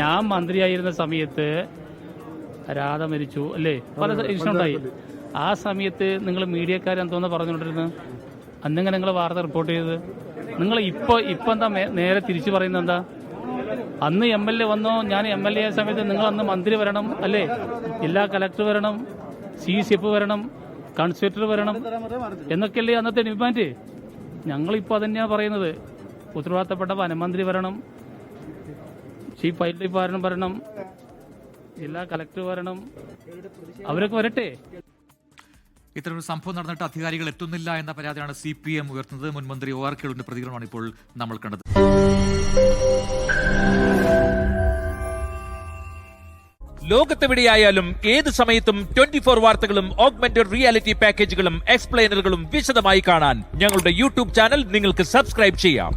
ഞാൻ മന്ത്രിയായിരുന്ന സമയത്ത് രാധ മരിച്ചു അല്ലേ, പല ഇഷ്യൂണ്ടായി. ആ സമയത്ത് നിങ്ങൾ മീഡിയക്കാരെന്തോന്ന് പറഞ്ഞുകൊണ്ടിരുന്നത്? അന്നിങ്ങനെ നിങ്ങൾ വാർത്ത റിപ്പോർട്ട് ചെയ്തത് നിങ്ങൾ ഇപ്പൊ എന്താ നേരെ തിരിച്ചു പറയുന്നത് എന്താ? അന്ന് MLA വന്നോ, ഞാൻ MLA ആയ സമയത്ത് നിങ്ങൾ അന്ന് മന്ത്രി വരണം അല്ലേ, ജില്ലാ കലക്ടർ വരണം, CCF വരണം, കൺസ്ട്രക്ടർ വരണം എന്നൊക്കെയല്ലേ അന്നത്തെ ഡിമാൻഡ്. ഞങ്ങളിപ്പോൾ അതന്നെയാണ് പറയുന്നത്. ഉത്തരവാദിത്തപ്പെട്ട വനമന്ത്രി വരണം, ചീഫ് വൈൽഡ് ലൈഫ് വാർഡൻ വരണം, ജില്ലാ കലക്ടർ വരണം, അവരൊക്കെ വരട്ടെ. ഇത്തരമൊരു സംഭവം നടന്നിട്ട് അധികാരികൾ എത്തുന്നില്ല എന്ന പരാതിയാണ് CPM ഉയർത്തുന്നത്. മുൻ മന്ത്രി OR കേളുവിന്റെ പ്രതികരണമാണ് ഇപ്പോൾ നമ്മൾ കണ്ടത്. ലോകത്തെവിടെയായാലും ഏത് സമയത്തും 24 വാർത്തകളും ഓഗ്മെന്റഡ് റിയാലിറ്റി പാക്കേജുകളും എക്സ്പ്ലെയിനറുകളും വിശദമായി കാണാൻ ഞങ്ങളുടെ YouTube ചാനൽ നിങ്ങൾക്ക് സബ്സ്ക്രൈബ് ചെയ്യാം.